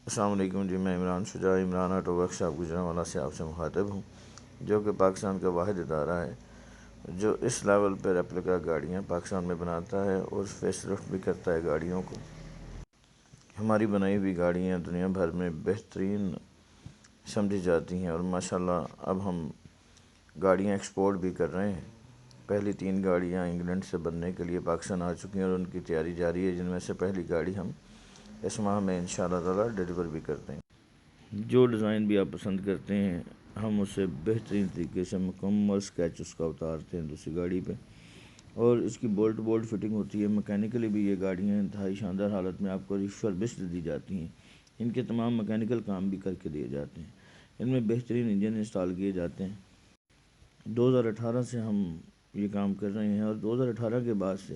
السلام علیکم جی، میں Imran Shuja Imran auto workshop Gujranwala سے آپ سے مخاطب ہوں، جو کہ پاکستان کا واحد ادارہ ہے جو اس لیول پہ ریپلیکا گاڑیاں پاکستان میں بناتا ہے اور فیس لفٹ بھی کرتا ہے گاڑیوں کو۔ ہماری بنائی ہوئی گاڑیاں دنیا بھر میں بہترین سمجھی جاتی ہیں اور ماشاءاللہ اب ہم گاڑیاں ایکسپورٹ بھی کر رہے ہیں۔ پہلی 3 گاڑیاں انگلینڈ سے بننے کے لیے پاکستان آ چکی ہیں اور ان کی تیاری جاری ہے، جن میں سے پہلی گاڑی ہم اس ماہ میں انشاءاللہ تعالیٰ ڈیلیور بھی کرتے ہیں۔ جو ڈیزائن بھی آپ پسند کرتے ہیں ہم اسے بہترین طریقے سے مکمل اسکیچ اس کا اتارتے ہیں دوسری گاڑی پہ، اور اس کی بولٹ فٹنگ ہوتی ہے۔ میکینیکلی بھی یہ گاڑیاں انتہائی شاندار حالت میں آپ کو ریفربشڈ دی جاتی ہیں۔ ان کے تمام میکینیکل کام بھی کر کے دیے جاتے ہیں۔ ان میں بہترین انجن انسٹال کیے جاتے ہیں۔ 2018 سے ہم یہ کام کر رہے ہیں اور 2018 کے بعد سے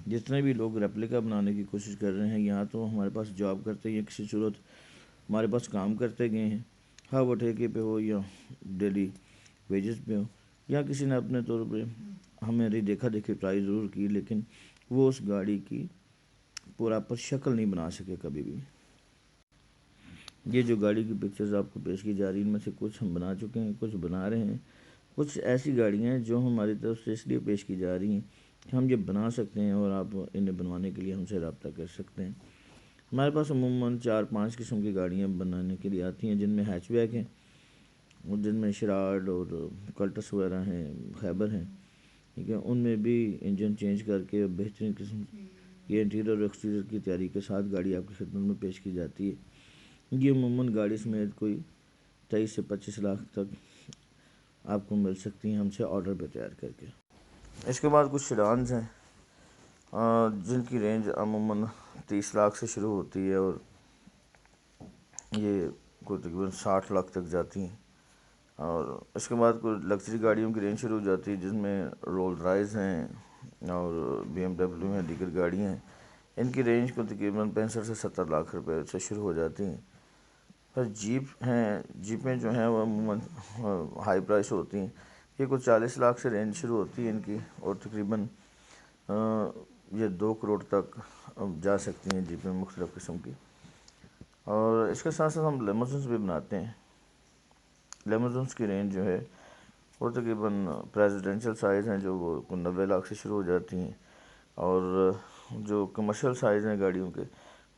جتنے بھی لوگ ریپلیکا بنانے کی کوشش کر رہے ہیں یا تو ہمارے پاس جاب کرتے ہیں یا کسی صورت ہمارے پاس کام کرتے گئے ہیں، ہاں وہ ٹھیکے پہ ہو یا ڈیلی ویجز پہ ہو، یا کسی نے اپنے طور پہ ہماری دیکھا دیکھی ٹرائی ضرور کی، لیکن وہ اس گاڑی کی پراپر شکل نہیں بنا سکے کبھی بھی۔ یہ جو گاڑی کی پکچرز آپ کو پیش کی جا رہی ہیں ان میں سے کچھ ہم بنا چکے ہیں، کچھ بنا رہے ہیں۔ کچھ ایسی گاڑیاں ہیں جو ہماری طرف سے اس لیے پیش کی جا رہی ہیں کہ ہم یہ بنا سکتے ہیں اور آپ انہیں بنوانے کے لیے ہم سے رابطہ کر سکتے ہیں۔ ہمارے پاس عموماً 4-5 قسم کی گاڑیاں بنانے کے لیے آتی ہیں، جن میں ہیچ بیک ہیں اور جن میں شراڈ اور کلٹس وغیرہ ہیں، خیبر ہیں، ٹھیک ہے۔ ان میں بھی انجن چینج کر کے بہترین قسم کی انٹیریئر اور ایکسٹیریئر کی تیاری کے ساتھ گاڑی آپ کی خدمت میں پیش کی جاتی ہے۔ یہ عموماً گاڑی سمیت کوئی 23 سے 25 لاکھ تک آپ کو مل سکتی ہیں ہم سے آرڈر پہ تیار کر کے۔ اس کے بعد کچھ سیڈانز ہیں جن کی رینج عموماً 30 لاکھ سے شروع ہوتی ہے اور یہ کوئی تقریباً 60 لاکھ تک جاتی ہیں، اور اس کے بعد کوئی لگژری گاڑیوں کی رینج شروع ہو جاتی ہے جن میں رولز رائز ہیں اور BMW ہیں، دیگر گاڑیاں ہیں۔ ان کی رینج کو تقریباً 65 سے 70 لاکھ روپے سے شروع ہو جاتی ہیں۔ پھر جیپ ہیں، جیپیں جو ہیں وہ عموماً ہائی پرائس ہوتی ہیں، یہ کچھ 40 لاکھ سے رینج شروع ہوتی ہے ان کی، اور تقریباً یہ 2 کروڑ تک جا سکتی ہیں جیپیں مختلف قسم کی۔ اور اس کے ساتھ ساتھ ہم لیموزنس بھی بناتے ہیں۔ لیموزنس کی رینج جو ہے وہ تقریباً پریزیڈنشل سائز ہیں جو وہ 90 لاکھ سے شروع ہو جاتی ہیں، اور جو کمرشل سائز ہیں گاڑیوں کے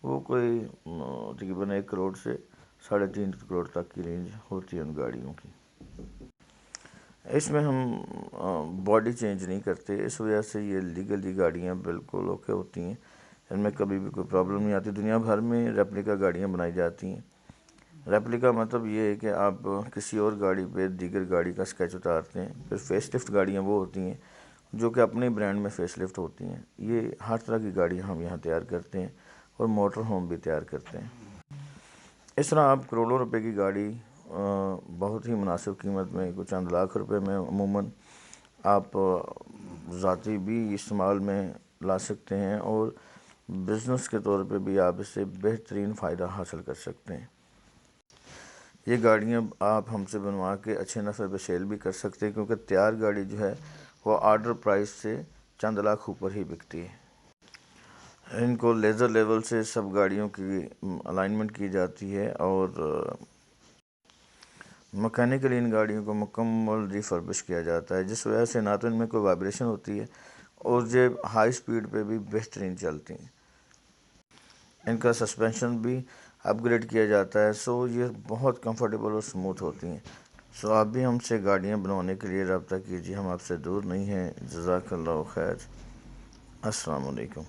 وہ کوئی تقریباً 1 کروڑ سے 3.5 کروڑ تک کی رینج ہوتی ہے ان گاڑیوں کی۔ اس میں ہم باڈی چینج نہیں کرتے، اس وجہ سے یہ لیگلی گاڑیاں بالکل اوکے ہوتی ہیں، ان میں کبھی بھی کوئی پرابلم نہیں آتی۔ دنیا بھر میں ریپلیکا گاڑیاں بنائی جاتی ہیں۔ ریپلیکا مطلب یہ ہے کہ آپ کسی اور گاڑی پہ دیگر گاڑی کا اسکیچ اتارتے ہیں۔ پھر فیس لفٹ گاڑیاں وہ ہوتی ہیں جو کہ اپنے برانڈ میں فیس لفٹ ہوتی ہیں۔ یہ ہر طرح کی گاڑیاں ہم یہاں تیار کرتے ہیں اور موٹر ہوم بھی تیار کرتے ہیں۔ اس طرح آپ کروڑوں روپے کی گاڑی بہت ہی مناسب قیمت میں کچھ چند لاکھ روپے میں عموماً آپ ذاتی بھی استعمال میں لا سکتے ہیں اور بزنس کے طور پہ بھی آپ اس سے بہترین فائدہ حاصل کر سکتے ہیں۔ یہ گاڑیاں آپ ہم سے بنوا کے اچھے نفع پہ سیل بھی کر سکتے ہیں، کیونکہ تیار گاڑی جو ہے وہ آرڈر پرائس سے چند لاکھ اوپر ہی بکتی ہے۔ ان کو لیزر لیول سے سب گاڑیوں کی الائنمنٹ کی جاتی ہے اور میکینیکلی ان گاڑیوں کو مکمل ریفربش کیا جاتا ہے، جس وجہ سے نہ تو ان میں کوئی وائبریشن ہوتی ہے اور یہ ہائی سپیڈ پہ بھی بہترین چلتی ہیں۔ ان کا سسپینشن بھی اپ گریڈ کیا جاتا ہے، سو یہ بہت کمفرٹیبل اور سموتھ ہوتی ہیں۔ سو آپ بھی ہم سے گاڑیاں بنوانے کے لیے رابطہ کیجیے، ہم آپ سے دور نہیں ہیں۔ جزاک اللہ خیر۔ السلام علیکم۔